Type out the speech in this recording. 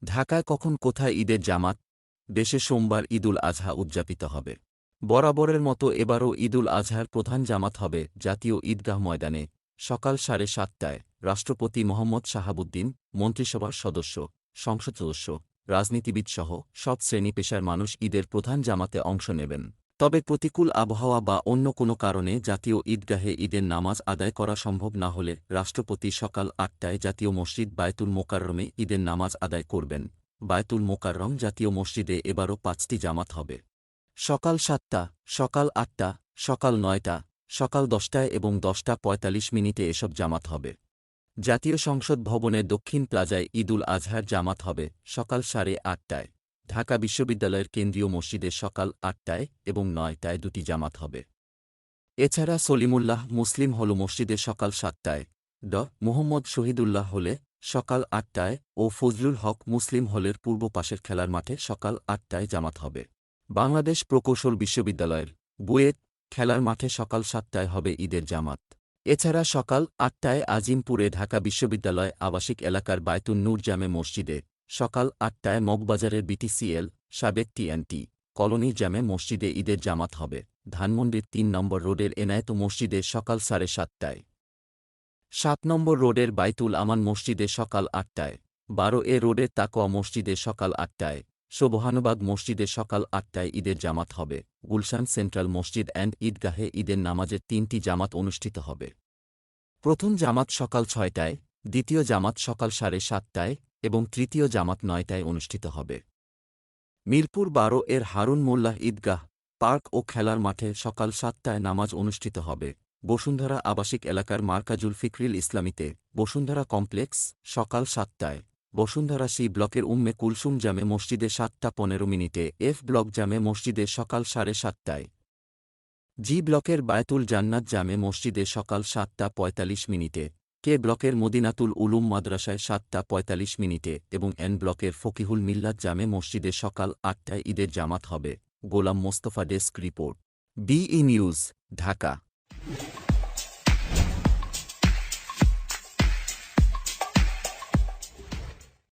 ঢাকায় কখন কোথায় ঈদের জামাত? দেশে সোমবার ঈদুল আজহা উদযাপিত হবে। বরাবরের মতো এবারও ঈদুল আজহার প্রধান জামাত হবে জাতীয় ঈদগাহ ময়দানে সকাল 7:30টায়। রাষ্ট্রপতি মোহাম্মদ শাহাবুদ্দিন, মন্ত্রিসভার সদস্য, সংসদ সদস্য, রাজনীতিবিদসহ সব শ্রেণী পেশার মানুষ ঈদের প্রধান জামাতে অংশ নেবেন। তবে প্রতিকূল আবহাওয়া বা অন্য কোনো কারণে জাতীয় ঈদগাহে ঈদের নামাজ আদায় করা সম্ভব না হলে রাষ্ট্রপতি সকাল 8টায় জাতীয় মসজিদ বায়তুল মোকাররমে ঈদের নামাজ আদায় করবেন। বায়তুল মোকাররম জাতীয় মসজিদে এবারও 5টি জামাত হবে। সকাল 7টা, সকাল 8টা, সকাল 9টা, সকাল 10টায় এবং 10:45 এসব জামাত হবে। জাতীয় সংসদ ভবনের দক্ষিণ প্লাজায় ঈদুল আজহার জামাত হবে সকাল 8:30টায়। ঢাকা বিশ্ববিদ্যালয়ের কেন্দ্রীয় মসজিদে সকাল 8টায় এবং 9টায় দুটি জামাত হবে। এছাড়া সলিমুল্লাহ মুসলিম হল মসজিদে সকাল 7টায়, মুহম্মদ শহীদুল্লাহ হলে সকাল 8টায় ও ফজলুল হক মুসলিম হলের পূর্ব পাশের খেলার মাঠে সকাল 8টায় জামাত হবে। বাংলাদেশ প্রকৌশল বিশ্ববিদ্যালয়ের বুয়েট খেলার মাঠে সকাল 7টায় হবে ঈদের জামাত। এছাড়া সকাল 8টায় আজিমপুরে ঢাকা বিশ্ববিদ্যালয় আবাসিক এলাকার বায়তুন নূর জামে মসজিদে, সকাল 8টায় মগবাজারের বিটিসিএল সাবেক টিএনটি কলোনি জামে মসজিদে ঈদের জামাত হবে। ধানমন্ডির 3 নম্বর রোডের এনায়েত মসজিদে সকাল 7:30টায়, 7 নম্বর রোডের বাইতুল আমান মসজিদে সকাল 8টায়, 12 রোডের তাকওয়া মসজিদে সকাল 8টায়, সোবহানবাগ মসজিদে সকাল 8টায় ঈদের জামাত হবে। গুলশান সেন্ট্রাল মসজিদ অ্যান্ড ঈদগাহে ঈদের নামাজের 3টি জামাত অনুষ্ঠিত হবে। প্রথম জামাত সকাল 6টায়, দ্বিতীয় জামাত সকাল 7:30টায় এবং তৃতীয় জামাত 9টায় অনুষ্ঠিত হবে। মিরপুর 12 হারুন মোল্লাহ ঈদগাহ, পার্ক ও খেলার মাঠে সকাল 7টায় নামাজ অনুষ্ঠিত হবে। বসুন্ধরা আবাসিক এলাকার মার্কাজুল ফিকরিল ইসলামীতে বসুন্ধরা কমপ্লেক্স সকাল 7টায়। বসুন্ধরা সি ব্লকের উম্মে কুলসুম জামে মসজিদে 7:15 এফ ব্লক জামে মসজিদে সকাল 7:30টায়। জি ব্লকের বায়তুল জান্নাত জামে মসজিদে সকাল 7:45 কে ব্লকের মদিনাতুল উলুম মাদ্রাসায় 7:45 এবং এন ব্লকের ফকিহুল মিল্লাত জামে মসজিদে সকাল 8টায় ঈদের জামাত হবে। Golam Mostafa desk report, B news, Dhaka.